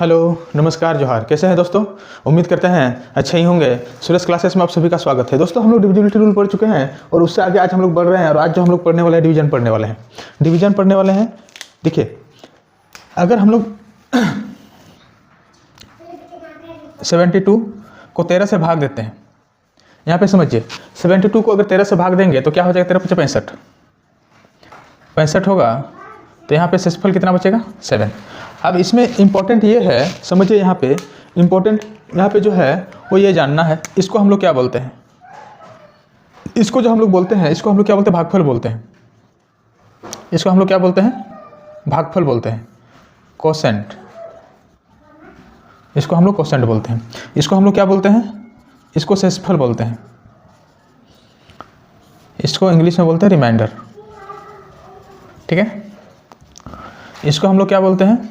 Hello, नमस्कार, जोहार। कैसे हैं दोस्तों? उम्मीद करते हैं अच्छे ही होंगे। सुरेश क्लासेस में आप सभी का स्वागत है। दोस्तों, हम लोग डिविजिबिलिटी रूल पढ़ चुके हैं और उससे आगे आज हम लोग बढ़ रहे हैं। और आज जो हम लोग पढ़ने वाले हैं डिवीजन पढ़ने वाले हैं। डिवीजन पढ़ने वाले हैं। देखिए, अगर हम लोग 72 को 13 से भाग देते हैं, यहाँ पे समझिए 72 को अगर 13 से भाग देंगे तो क्या हो जाएगा? 13 × 5 65 होगा। तो यहाँ पे शेषफल कितना बचेगा? 7। अब इसमें इम्पोर्टेंट ये है, समझिए यहाँ पे इम्पोर्टेंट यहाँ पे जो है वो ये जानना है, इसको हम लोग क्या बोलते हैं? इसको जो हम लोग बोलते हैं, इसको हम लोग क्या बोलते हैं? भागफल बोलते हैं। इसको हम लोग क्या बोलते हैं? भागफल बोलते हैं, कोसेंट। इसको हम लोग कोसेंट बोलते हैं। इसको हम लोग क्या बोलते हैं? इसको शेषफल बोलते हैं। इसको इंग्लिश में बोलते हैं रिमाइंडर। ठीक है, इसको हम लोग क्या बोलते हैं?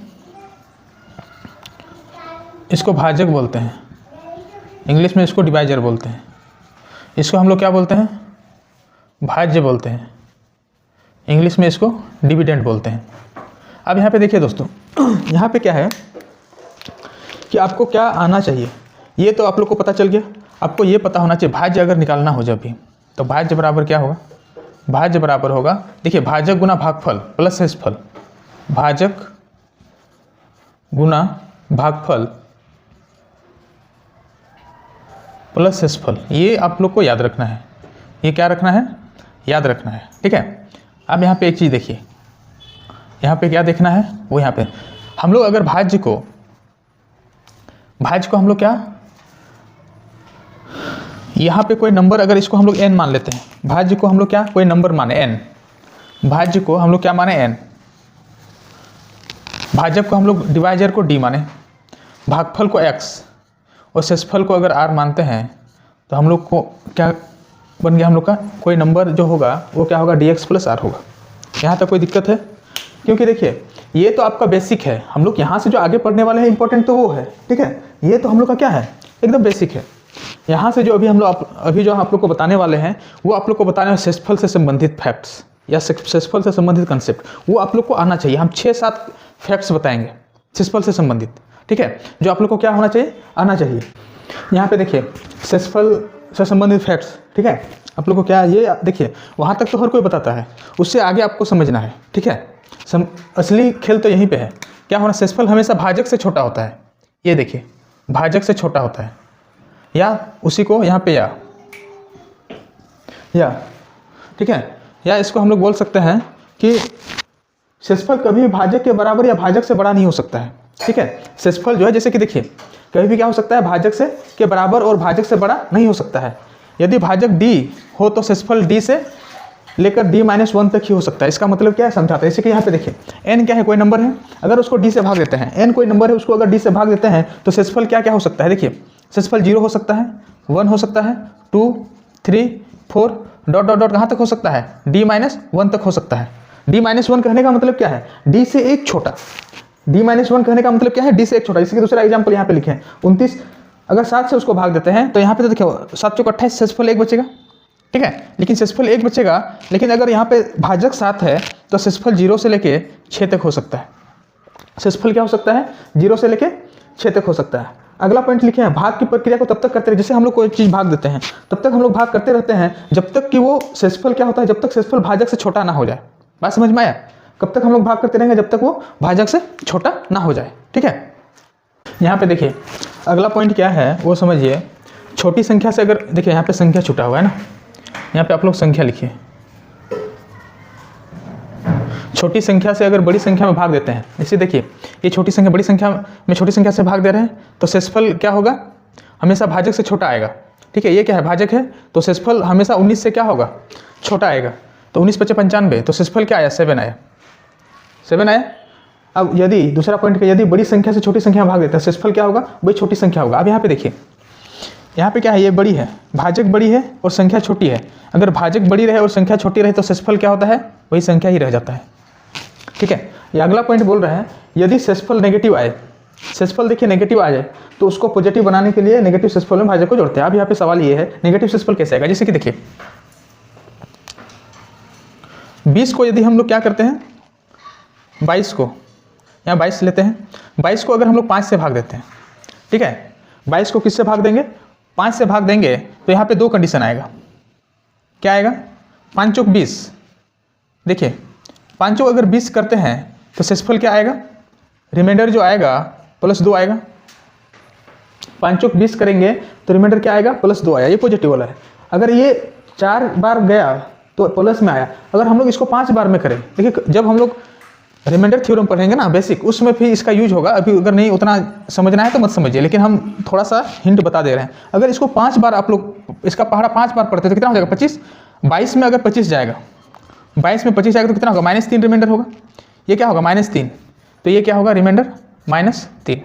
इसको भाजक बोलते हैं। इंग्लिश में इसको डिवाइजर बोलते हैं। इसको हम लोग क्या बोलते हैं? भाज्य बोलते हैं। इंग्लिश में इसको डिविडेंड बोलते हैं। अब यहाँ पे देखिए दोस्तों, यहाँ पे क्या है कि आपको क्या आना चाहिए, ये तो आप लोग को पता चल गया। आपको ये पता होना चाहिए भाज्य अगर निकालना हो जब भी, तो भाज्य बराबर क्या होगा? भाज्य बराबर होगा, देखिए, भाजक गुना भागफल प्लस शेषफल। भाजक गुना भागफल प्लस शेषफल। ये आप लोग को याद रखना है। ये क्या रखना है? याद रखना है। ठीक है। अब यहाँ पे एक चीज़ देखिए, यहाँ पे क्या देखना है वो, यहाँ पे हम लोग अगर भाज्य को हम लोग क्या, यहाँ पे कोई नंबर, अगर इसको हम लोग n मान लेते हैं, भाज्य को हम लोग क्या कोई नंबर माने n, भाज्य को हम लोग क्या माने n, भाजक को हम लोग डिवाइजर को d माने, भागफल को x और शेषफल को अगर r मानते हैं, तो हम लोग को क्या बन गया? हम लोग का कोई नंबर जो होगा वो क्या होगा? dx + r होगा। यहाँ तक कोई दिक्कत है? क्योंकि देखिए, ये तो आपका बेसिक है। हम लोग यहाँ से जो आगे पढ़ने वाले हैं इंपॉर्टेंट तो वो है। ठीक है, ये तो हम लोग का क्या है? एकदम बेसिक है। यहाँ से जो अभी हम लोग अभी जो आप लोग को बताने वाले हैं, वो आप लोग को बताने वाले शेषफल से संबंधित फैक्ट्स या शेषफल से संबंधित कंसेप्ट, वो आप लोग को आना चाहिए। हम 6-7 फैक्ट्स बताएंगे शेषफल से संबंधित। ठीक है, जो आप लोग को क्या होना चाहिए? आना चाहिए। यहाँ पे देखिए, शेषफल से संबंधित फैक्ट्स। ठीक है, आप लोग को क्या, ये देखिए, वहाँ तक तो हर कोई बताता है, उससे आगे आपको समझना है। ठीक है, असली खेल तो यहीं पे है। क्या होना? शेषफल हमेशा भाजक से छोटा होता है। ये देखिए, भाजक से छोटा होता है, या उसी को यहाँ पे या ठीक है, या इसको हम लोग बोल सकते हैं कि शेषफल कभी भी भाजक के बराबर या भाजक से बड़ा नहीं हो सकता है। ठीक है, शेषफल जो है, जैसे कि देखिए, कभी भी क्या हो सकता है? भाजक से के बराबर और भाजक से बड़ा नहीं हो सकता है। यदि भाजक d हो तो शेषफल d से लेकर d-1 तक ही हो सकता है। इसका मतलब क्या है? समझाते हैं। जैसे कि यहाँ पे देखिए, n क्या है? कोई नंबर है, अगर उसको d से भाग देते हैं, n कोई नंबर है, उसको अगर d से भाग देते हैं, तो शेषफल क्या क्या हो सकता है? देखिए, शेषफल 0 हो सकता है, 1 हो सकता है, 2, 3, 4 ... कहाँ तक हो सकता है? d-1 तक हो सकता है। d-1 कहने का मतलब क्या है? d से एक छोटा। d-1 कहने का मतलब क्या है? d से एक छोटा। जैसे कि दूसरा एग्जाम्पल यहाँ पे लिखे हैं, 29 अगर 7 से उसको भाग देते हैं, तो यहाँ पे तो देखिए 7 × 28, शेषफल 1 बचेगा। ठीक है, लेकिन शेषफल 1 बचेगा, लेकिन अगर यहाँ पे भाजक 7 है, तो शेषफल 0 से लेके 6 तक हो सकता है। शेषफल क्या हो सकता है? 0 से लेके 6 तक हो सकता है। अगला पॉइंट लिखे हैं, भाग की प्रक्रिया को तब तक करते रहे, जैसे हम लोग कोई चीज़ भाग देते हैं, तब तक हम लोग भाग करते रहते हैं जब तक कि वो शेषफल क्या होता है? जब तक शेषफल भाजक से छोटा ना हो जाए। बात समझ में आया? कब तक हम लोग भाग करते रहेंगे? जब तक वो भाजक से छोटा ना हो जाए। ठीक है, यहाँ पे देखिए, अगला पॉइंट क्या है वो समझिए। छोटी संख्या से अगर देखिए, यहाँ पे संख्या छूटा हुआ है ना, यहाँ पे आप लोग संख्या लिखिए। छोटी संख्या से अगर बड़ी संख्या में भाग देते हैं, इसे देखिए, ये छोटी संख्या बड़ी संख्या में छोटी संख्या से भाग दे रहे हैं, तो शेषफल क्या होगा? हमेशा भाजक से छोटा आएगा। ठीक है, ये क्या है? भाजक है, तो शेषफल हमेशा 19 से क्या होगा? छोटा आएगा। तो 19 × 5 = 95, तो शेषफल क्या आया? 7 आया। 7 आया। अब यदि दूसरा पॉइंट के, यदि बड़ी संख्या से छोटी संख्या में भाग देते हैं, शेषफल क्या होगा? वही छोटी संख्या होगा। अब यहाँ पे देखिए, यहाँ पे क्या है? ये बड़ी है, भाजक बड़ी है और संख्या छोटी है। अगर भाजक बड़ी रहे और संख्या छोटी रहे, तो शेषफल क्या होता है? वही संख्या ही रह जाता है। ठीक है, ये अगला पॉइंट बोल रहे हैं, यदि शेषफल नेगेटिव आए, शेषफल देखिए नेगेटिव आ जाए, तो उसको पॉजिटिव बनाने के लिए नेगेटिव शेषफल में भाजक को जोड़ते हैं। अब यहाँ पे सवाल ये है, नेगेटिव शेषफल कैसे आएगा? जैसे कि देखिए, 20 को यदि हम लोग क्या करते हैं? 22 को यहाँ 22 लेते हैं। 22 को अगर हम लोग 5 से भाग देते हैं, ठीक है, 22 को किससे भाग देंगे, 5 से भाग देंगे, तो यहाँ पे 2 कंडीशन आएगा। क्या आएगा, 5 चौक 20। देखिए 5 चौक अगर 20 करते हैं तो शेषफल क्या आएगा, रिमाइंडर जो आएगा +2 आएगा। 5 चौक 20 करेंगे तो रिमाइंडर क्या आएगा, +2 आया, ये पॉजिटिव वाला है। अगर ये 4 बार गया तो प्लस में आया। अगर हम लोग इसको 5 बार में करें, देखिए जब हम लोग रिमाइंडर थ्योरम पढ़ेंगे ना बेसिक, उसमें भी इसका यूज होगा। अभी अगर नहीं उतना समझना है तो मत समझिए, लेकिन हम थोड़ा सा हिंट बता दे रहे हैं। अगर इसको 5 बार आप लोग इसका पहाड़ा 5 बार पढ़ते तो कितना हो जाएगा, 25। 22 में अगर 25 जाएगा, 22 में 25 जाएगा तो कितना होगा, -3 रिमाइंडर होगा। ये क्या होगा, -3, तो ये क्या होगा, रिमाइंडर -3।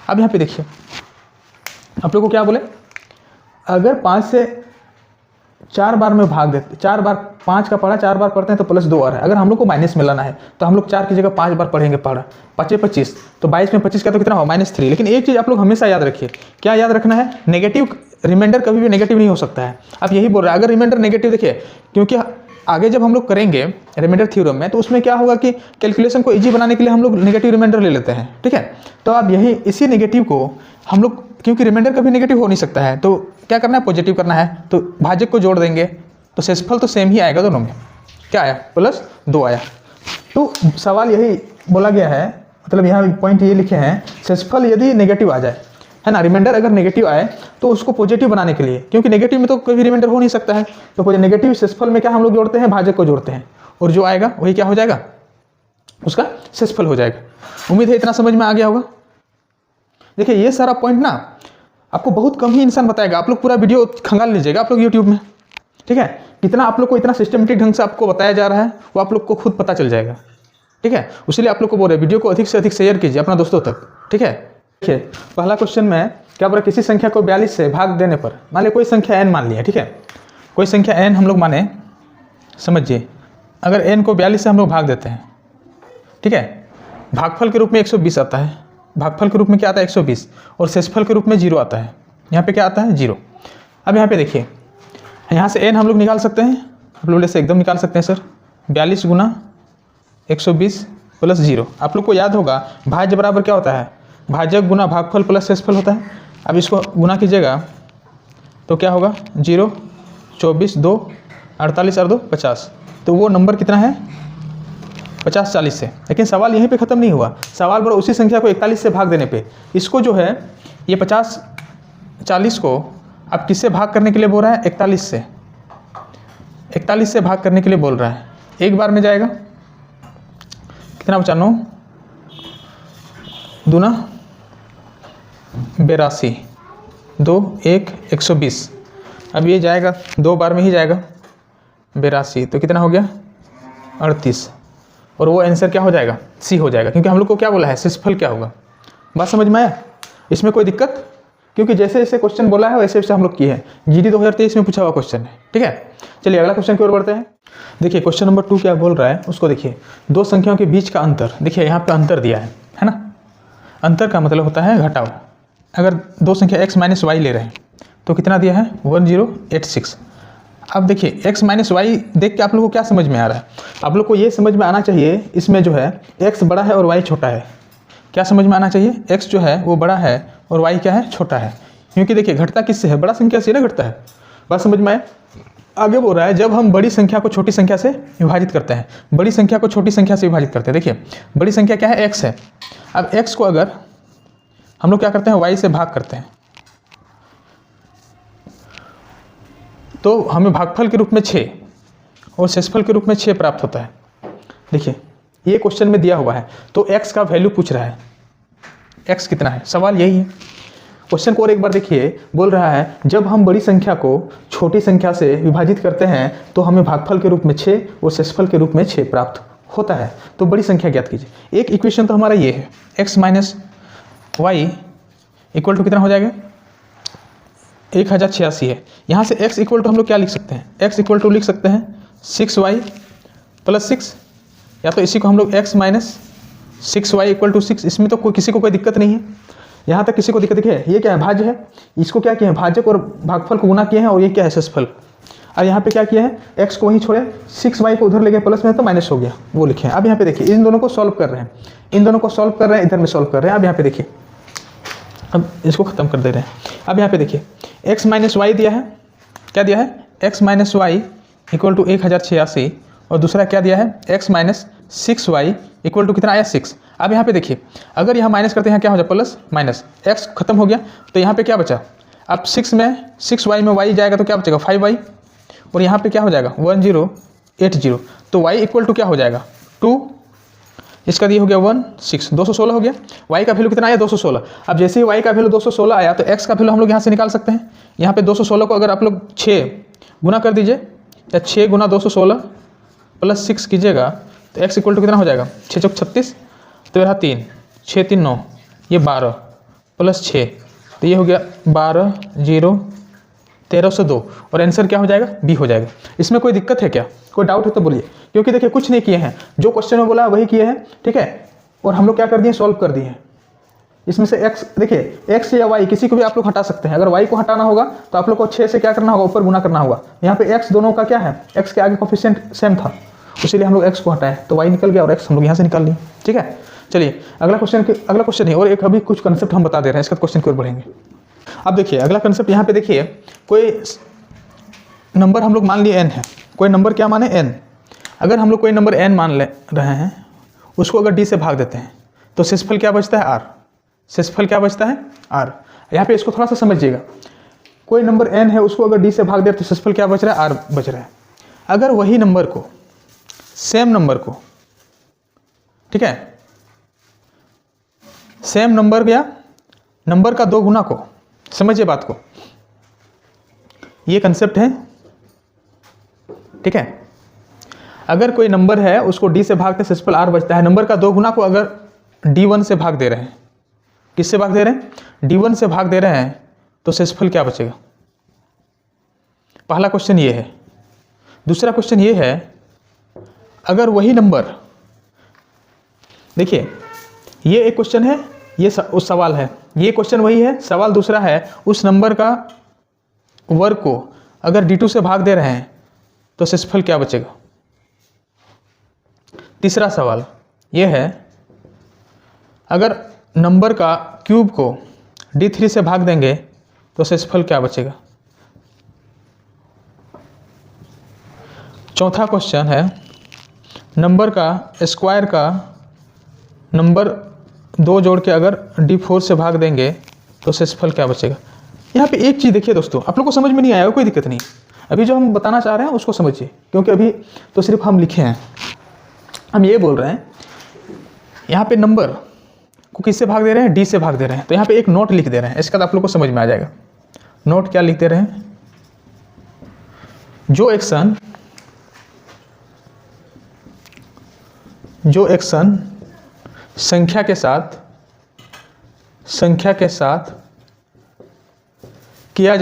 अब यहाँ पे देखिए आप लोग को क्या बोले, अगर 5 से 4 बार में भाग देते, 4 बार 5 का पढ़ा 4 बार पढ़ते हैं तो +2 आ रहा है। अगर हम लोग को माइनस में लाना है तो हम लोग 4 की जगह 5 बार पढ़ेंगे पढ़ा, 5 25, तो 22 में 25 का तो कितना होगा, -3। लेकिन एक चीज़ आप लोग हमेशा याद रखिए, क्या याद रखना है, नेगेटिव रिमाइंडर कभी भी नेगेटिव नहीं हो सकता है। आप यही बोल रहे हैं, अगर रिमाइंडर नेगेटिव, देखिए क्योंकि आगे जब हम लोग करेंगे रिमाइंडर थ्योरम में तो उसमें क्या होगा कि कैलकुलेशन को इजी बनाने के लिए हम लोग नेगेटिव रिमाइंडर ले लेते हैं, ठीक है। तो आप यही इसी नेगेटिव को हम लोग, क्योंकि रिमाइंडर कभी नेगेटिव हो नहीं सकता है, तो क्या करना है, पॉजिटिव करना है, तो भाजक को जोड़ देंगे तो शेषफल तो सेम ही आएगा दोनों में। क्या आया, +2 आया। तो सवाल यही बोला गया है, मतलब यहाँ पॉइंट ये लिखे हैं, शेषफल यदि नेगेटिव आ जाए, है ना, रिमाइंडर अगर नेगेटिव आए तो उसको पॉजिटिव बनाने के लिए, क्योंकि नेगेटिव में तो कोई रिमाइंडर हो नहीं सकता है, तो नेगेटिव शेषफल में क्या हम लोग जोड़ते हैं, भाजक को जोड़ते हैं, और जो आएगा वही क्या हो जाएगा, उसका शेषफल हो जाएगा। उम्मीद है इतना समझ में आ गया होगा। देखिए ये सारा पॉइंट ना आपको बहुत कम ही इंसान बताएगा, आप लोग पूरा वीडियो खंगाल लीजिएगा आप लोग यूट्यूब में, ठीक है। कितना आप लोग को इतना सिस्टमेटिक ढंग से आपको बताया जा रहा है वो आप लोग को खुद पता चल जाएगा, ठीक है। इसलिए आप लोग को बोल रहे हैं वीडियो को अधिक से अधिक शेयर कीजिए अपना दोस्तों तक, ठीक है। देखिए पहला क्वेश्चन में क्या बोला, किसी संख्या को 42 से भाग देने पर, मान लिया कोई संख्या n मान लिया, ठीक है, कोई संख्या n हम लोग माने, समझिए अगर n को 42 से हम लोग भाग देते हैं, ठीक है, भागफल के रूप में 120 आता है, भागफल के रूप में क्या आता है 120, और शेषफल के रूप में 0 आता है। यहाँ पे क्या आता है 0। अब यहाँ पे देखिए, यहाँ से n हम लोग निकाल सकते हैं, आप लोग से एकदम निकाल सकते हैं सर, 42 गुना 120 + 0। आप लोग को याद होगा भाज्य बराबर क्या होता है, भाजक गुना भागफल प्लस शेषफल होता है। अब इसको गुना कीजिएगा तो क्या होगा, 0 24 2 48 और 2 50, तो वो नंबर कितना है 50 40 से। लेकिन सवाल यहीं पे ख़त्म नहीं हुआ, सवाल बोला उसी संख्या को 41 से भाग देने पे, इसको जो है ये 50 40 को अब किससे भाग करने के लिए बोल रहा है, 41 से, 41 से भाग करने के लिए बोल रहा है। एक बार में जाएगा कितना बचा, 9 दूना 82 2 1 120। अब ये जाएगा 2 बार में ही जाएगा 82, तो कितना हो गया 38, और वो आंसर क्या हो जाएगा, सी हो जाएगा, क्योंकि हम लोग को क्या बोला है, शेषफल क्या होगा। बात समझ में आया, इसमें कोई दिक्कत, क्योंकि जैसे जैसे क्वेश्चन बोला है वैसे वैसे हम लोग किए हैं, GD 2023 में पूछा हुआ क्वेश्चन है, ठीक है। चलिए अगला क्वेश्चन की ओर बढ़ते हैं। देखिए क्वेश्चन नंबर 2 क्या बोल रहा है उसको देखिए, दो संख्याओं के बीच का अंतर, देखिए यहाँ पे अंतर दिया है ना, अंतर का मतलब होता है घटाव। अगर दो संख्या x - y ले रहे हैं तो कितना दिया है 1086। अब देखिए x - y देख के आप लोगों को क्या समझ में आ रहा है, आप लोग को ये समझ में आना चाहिए इसमें जो है x बड़ा है और y छोटा है। क्या समझ में आना चाहिए, x जो है वो बड़ा है और y क्या है, छोटा है, क्योंकि देखिए घटता किससे है, बड़ा संख्या से ना घटता है। बात समझ में आए। आगे बोल रहा है जब हम बड़ी संख्या को छोटी संख्या से विभाजित करते हैं, बड़ी संख्या को छोटी संख्या से विभाजित करते हैं। देखिए बड़ी संख्या क्या है, x है। अब x को अगर हम लोग क्या करते हैं, y से भाग करते हैं, तो हमें भागफल के रूप में 6 और शेषफल के रूप में 6 प्राप्त होता है। देखिए ये क्वेश्चन में दिया हुआ है, तो x का वैल्यू पूछ रहा है, x कितना है, सवाल यही है। क्वेश्चन को और एक बार देखिए, बोल रहा है जब हम बड़ी संख्या को छोटी संख्या से विभाजित करते हैं तो हमें भागफल के रूप में 6 और शेषफल के रूप में 6 प्राप्त होता है। तो बड़ी संख्या ज्ञात कीजिए। एक इक्वेशन तो हमारा ये है, x - y इक्वल टू कितना हो जाएगा 1086 है। यहाँ से x इक्वल टू हम लोग क्या लिख सकते हैं, x इक्वल टू लिख सकते हैं 6y + 6, या तो इसी को हम लोग x - 6y = 6। इसमें तो किसी को कोई दिक्कत नहीं है, यहाँ तक किसी को दिक्कत है। ये क्या है, भाज्य है, इसको क्या किए हैं, भाजक और भागफल को गुना किए हैं, और ये क्या है, शेषफल। और यहाँ पे क्या किया है, x को वहीं छोड़े, 6y को उधर ले गए प्लस में तो माइनस हो गया, वो लिखे हैं। अब यहाँ पे देखिए इन दोनों को सॉल्व कर रहे हैं, इन दोनों को सॉल्व कर रहे हैं, इधर में सॉल्व कर रहे हैं। अब यहाँ पे देखिए, अब इसको खत्म कर दे रहे हैं। अब यहाँ पे देखिए x माइनस वाई दिया है, क्या दिया है, x minus Y equal to 1086, और दूसरा क्या दिया है, x minus 6y equal to कितना आया 6। अब यहाँ पे देखिए अगर यहाँ माइनस करते हैं क्या हो जाए, प्लस माइनस, x खत्म हो गया तो यहाँ पे क्या बचा, अब 6y में y जाएगा तो क्या बचेगा 5y, और यहाँ पे क्या हो जाएगा 1080, तो y इक्वल टू क्या हो जाएगा 2, इसका दिया हो गया 16, 216 हो गया। y का वैल्यू कितना आया 216। अब जैसे ही y का वैल्यू 216 आया तो x का वैल्यू हम लोग यहाँ से निकाल सकते हैं। यहाँ पे 216 को अगर आप लोग 6 गुना कर दीजिए, या 6 गुना 216 प्लस 6 कीजिएगा तो x इक्वल टू कितना हो जाएगा, 6 चौक 36, तो रहा 3, 6 3 9, ये 12 प्लस 6, तो ये हो गया 12 0 1302, और आंसर क्या हो जाएगा, बी हो जाएगा। इसमें कोई दिक्कत है क्या, कोई डाउट है तो बोलिए, क्योंकि देखिए कुछ नहीं किए हैं, जो क्वेश्चन में बोला वही किए हैं, ठीक है। और हम लोग क्या कर दिए, सॉल्व कर दिए हैं। इसमें से x देखिए, x या y किसी को भी आप लोग हटा सकते हैं। अगर y को हटाना होगा तो आप लोग को 6 से क्या करना होगा, ऊपर गुना करना होगा। यहाँ पे x दोनों का क्या है, x के आगे कोफिशिएंट सेम था, इसीलिए हम लोग x को हटाए तो y निकल गया और x हम लोग यहाँ से निकाल लिए, ठीक है। चलिए अगला क्वेश्चन है, और एक अभी कुछ कंसेप्ट हम बता दे रहे हैं, इसका क्वेश्चन की ओर बढ़ेंगे। अब देखिए अगला कंसेप्ट यहाँ पे देखिए, कोई नंबर हम लोग मान लिए n है, कोई नंबर क्या माने n। अगर हम लोग कोई नंबर n मान ले रहे हैं, उसको अगर d से भाग देते हैं तो शेषफल क्या बचता है r, शेषफल क्या बचता है r। यहाँ पे इसको थोड़ा सा समझिएगा, कोई नंबर n है उसको अगर d से भाग दे तो शेषफल क्या बच रहा है, r बच रहा है। अगर वही नंबर को, सेम नंबर को, ठीक है, सेम नंबर या नंबर का 2 गुना को, समझिए बात को, ये कंसेप्ट है, ठीक है। अगर कोई नंबर है उसको d से भागते शेषफल r बचता है, नंबर का 2 गुना को अगर d1 से भाग दे रहे हैं, किससे भाग दे रहे हैं, d1 से भाग दे रहे हैं, तो शेषफल क्या बचेगा। पहला क्वेश्चन ये है। दूसरा क्वेश्चन ये है, अगर वही नंबर, देखिए ये एक क्वेश्चन है, ये उस सवाल है, ये क्वेश्चन वही है, सवाल दूसरा है, उस नंबर का वर्ग को अगर d2 से भाग दे रहे हैं तो शेषफल क्या बचेगा। तीसरा सवाल ये है, अगर नंबर का क्यूब को d3 से भाग देंगे तो शेषफल क्या बचेगा। चौथा क्वेश्चन है, नंबर का स्क्वायर का नंबर 2 जोड़ के अगर d4 से भाग देंगे तो शेषफल क्या बचेगा। यहाँ पे एक चीज़ देखिए दोस्तों, आप लोग को समझ में नहीं आया कोई दिक्कत नहीं, अभी जो हम बताना चाह रहे हैं उसको समझिए, क्योंकि अभी तो सिर्फ हम लिखे हैं। हम ये बोल रहे हैं, यहाँ पे नंबर को किससे भाग दे रहे हैं, d से भाग दे रहे हैं, तो यहाँ पे एक नोट लिख दे रहे हैं, इसका तो आप लोग को समझ में आ जाएगा। नोट क्या लिख दे रहे हैं, जो एक्शन संख्या के साथ किया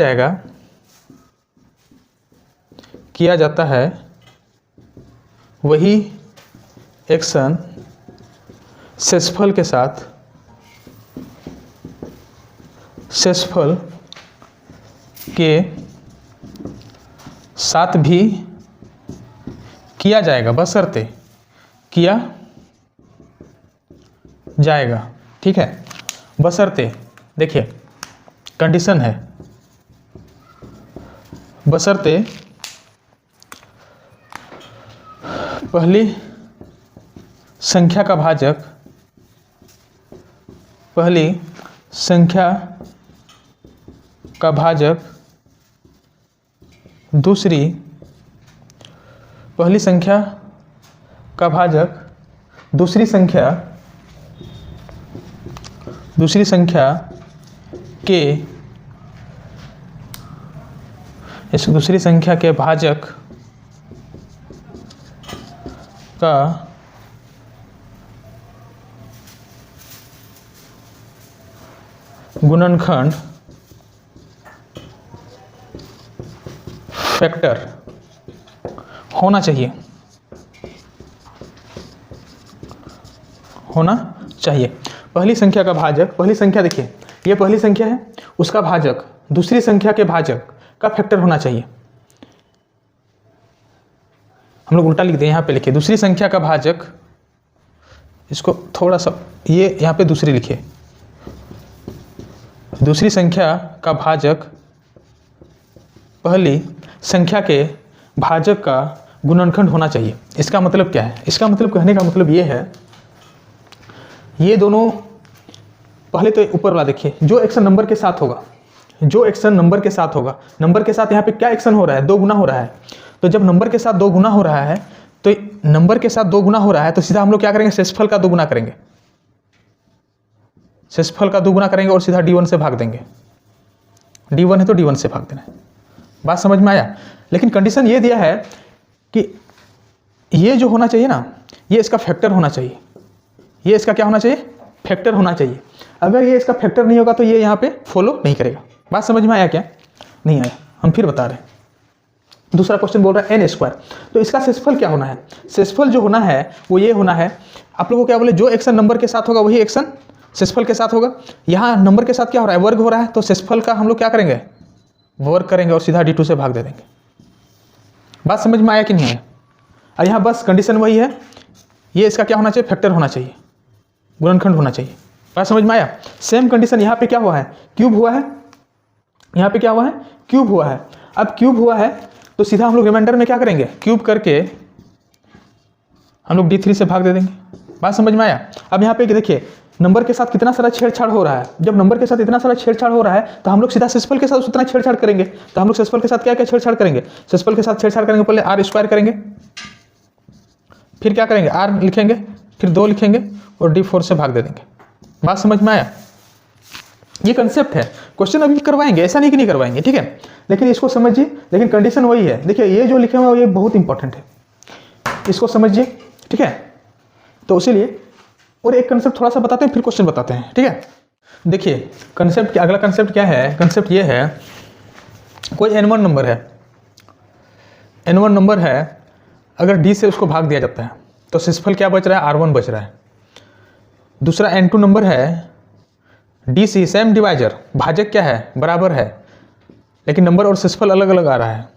जाता है, वही एक्शन शेषफल के साथ भी किया जाएगा, बशर्ते किया जाएगा, ठीक है। बशर्ते, देखिए कंडीशन है, बशर्ते पहली संख्या का भाजक दूसरी संख्या के भाजक का गुणनखंड फैक्टर होना चाहिए, पहली संख्या का भाजक, पहली संख्या देखिए ये पहली संख्या है, उसका भाजक दूसरी संख्या के भाजक का फैक्टर होना चाहिए। हम लोग उल्टा लिख दें, यहाँ पे लिखिए दूसरी संख्या का भाजक, इसको थोड़ा सा ये यहाँ पे दूसरी लिखिए, दूसरी संख्या का भाजक पहली संख्या के भाजक का गुणनखंड होना चाहिए। इसका मतलब क्या है? इसका मतलब कहने का मतलब ये है, ये दोनों पहले तो ऊपर वाला देखिए, जो एक्शन नंबर के साथ होगा, जो एक्शन नंबर के साथ होगा, नंबर के साथ यहाँ पे क्या एक्शन हो रहा है? 2 गुना हो रहा है। तो जब नंबर के साथ 2 गुना हो रहा है, तो नंबर के साथ 2 गुना हो रहा है, तो सीधा हम लोग क्या करेंगे? शेषफल का 2 गुना करेंगे, शेषफल का 2 गुना करेंगे और सीधा D1 से भाग देंगे। D1 है तो D1 से भाग देना है। बात समझ में आया? लेकिन कंडीशन ये दिया है कि ये जो होना चाहिए ना, ये इसका फैक्टर होना चाहिए। ये इसका क्या होना चाहिए? फैक्टर होना चाहिए। अगर ये इसका फैक्टर नहीं होगा तो ये यहाँ पे फॉलो नहीं करेगा। बात समझ में आया क्या? नहीं आया, हम फिर बता रहे हैं। दूसरा क्वेश्चन बोल रहा है n², तो इसका शेषफल क्या होना है? शेषफल जो होना है वो ये होना है, आप लोगों को क्या बोले, जो एक्शन नंबर के साथ होगा वही एक्शन शेषफल के साथ होगा। यहाँ नंबर के साथ क्या हो रहा है? वर्ग हो रहा है, तो शेषफल का हम लोग क्या करेंगे? वर्ग करेंगे और सीधा D2 से भाग दे देंगे। बात समझ में आया कि नहीं आया? और यहाँ बस कंडीशन वही है, ये इसका क्या होना चाहिए? फैक्टर होना चाहिए, गुणनखंड होना चाहिए। बात समझ में आया? सेम कंडीशन यहाँ पे क्या हुआ है? क्यूब हुआ है। यहाँ पे क्या हुआ है? क्यूब हुआ है। अब क्यूब हुआ है तो सीधा हम लोग रिमाइंडर में क्या करेंगे? क्यूब करके हम लोग D3 से भाग दे देंगे। बात समझ में आया? अब यहाँ पे देखिए, नंबर के साथ कितना सारा छेड़छाड़ हो रहा है। जब नंबर के साथ इतना सारा छेड़छाड़ हो रहा है तो हम लोग सीधा शेषफल के साथ उतना छेड़छाड़ करेंगे। तो हम लोग शेषफल के साथ क्या क्या छेड़छाड़ करेंगे? शेषफल के साथ छेड़छाड़ करेंगे, पहले R² करेंगे, फिर क्या करेंगे? R लिखेंगे, फिर 2 लिखेंगे और D4 से भाग दे देंगे। बात समझ में आया? ये कंसेप्ट है। क्वेश्चन अभी करवाएंगे, ऐसा नहीं कि नहीं करवाएंगे, ठीक है, लेकिन इसको समझिए। लेकिन कंडीशन वही है। देखिए ये जो लिखे हुए हैं ये बहुत इंपॉर्टेंट है, इसको समझिए, ठीक है। तो इसीलिए और एक कंसेप्ट थोड़ा सा बताते हैं, फिर क्वेश्चन बताते हैं, ठीक है। देखिए कंसेप्ट, अगला कंसेप्ट क्या है? कंसेप्ट ये है, कोई n1 नंबर है, n1 नंबर है, अगर D से उसको भाग दिया जाता है तो शेषफल क्या बच रहा है? R1 बच रहा है। दूसरा n2 नंबर है, D से सेम डिवाइजर, भाजक क्या है? बराबर है, लेकिन नंबर और शेषफल अलग अलग आ रहा है,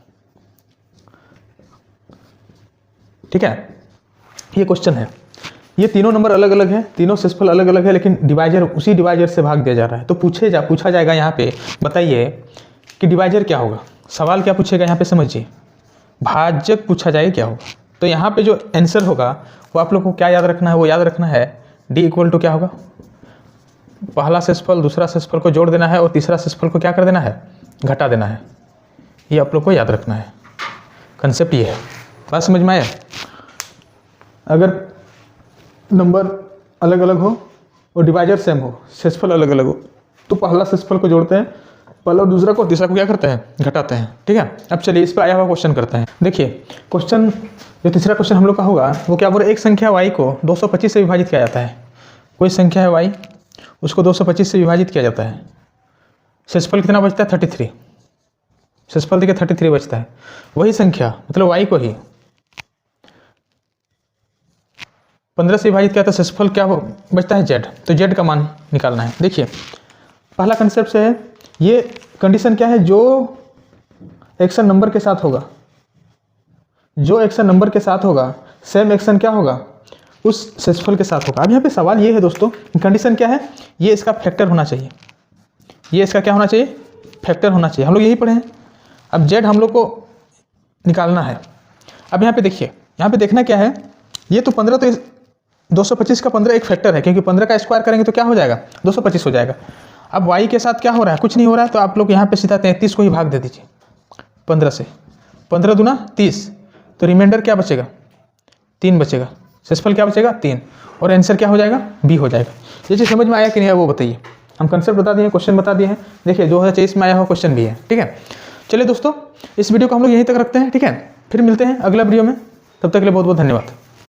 ठीक है। ये क्वेश्चन है, ये तीनों नंबर अलग अलग है, तीनों शेषफल अलग अलग है, लेकिन डिवाइजर उसी डिवाइजर से भाग दिया जा रहा है। तो पूछा जाएगा यहाँ पे, बताइए कि डिवाइजर क्या होगा। सवाल क्या पूछेगा यहाँ पे? समझिए, भाजक पूछा जाए क्या होगा। तो यहाँ पे जो आंसर होगा वो आप लोग को क्या याद रखना है? वो याद रखना है D = क्या होगा? पहला शेषफल दूसरा शेषफल को जोड़ देना है और तीसरा शेषफल को क्या कर देना है? घटा देना है। ये आप लोग को याद रखना है, कंसेप्ट ये है। बात समझ में आया? अगर नंबर अलग अलग हो और डिवाइजर सेम हो, शेषफल अलग अलग हो, तो पहला शेषफल को जोड़ते हैं, पहला और दूसरा को, तीसरा को क्या करते हैं? घटाते हैं, ठीक है। अब चलिए इस पर आया हुआ क्वेश्चन करते हैं। देखिए क्वेश्चन, जो तीसरा क्वेश्चन हम लोग का होगा वो क्या बोल रहा है? एक संख्या y को 225 से विभाजित किया जाता है। कोई संख्या है y, उसको 225 से विभाजित किया जाता है। शेषफल कितना बचता है? 33। शेषफल देखिए 33 बचता है। वही संख्या मतलब y को ही 15 से विभाजित किया तो शेषफल क्या बचता है? z। तो z का मान निकालना है। देखिए पहला कंसेप्ट से है, ये कंडीशन क्या है? जो एक्शन नंबर के साथ होगा, जो एक्शन नंबर के साथ होगा, सेम एक्शन क्या होगा? उस शेषफल के साथ होगा। अब यहाँ पे सवाल ये है दोस्तों, कंडीशन क्या है? ये इसका फैक्टर होना चाहिए। ये इसका क्या होना चाहिए? फैक्टर होना चाहिए। हम लोग यही पढ़े हैं। अब z हम लोग को निकालना है। अब यहाँ पे देखिए, यहाँ पे देखना क्या है? ये तो 15, तो 225 का 15 एक फैक्टर है, क्योंकि 15 का स्क्वायर करेंगे तो क्या हो जाएगा? 225 हो जाएगा। अब y के साथ क्या हो रहा है? कुछ नहीं हो रहा है, तो आप लोग यहाँ पे सीधा 33 को ही भाग दे दीजिए 15 से। 15 दूना 30, तो रिमाइंडर क्या बचेगा? 3 बचेगा। शेषफल क्या बचेगा? 3। और आंसर क्या हो जाएगा? B हो जाएगा। ये चीज़ समझ में आया कि नहीं है वो बताइए। हम कंसेप्ट बता दिए, क्वेश्चन बता दिए हैं। देखिए 2023 में आया हुआ क्वेश्चन भी है, ठीक है। चलिए दोस्तों, इस वीडियो को हम लोग यहीं तक रखते हैं, ठीक है। फिर मिलते हैं अगला वीडियो में, तब तक के लिए बहुत बहुत धन्यवाद।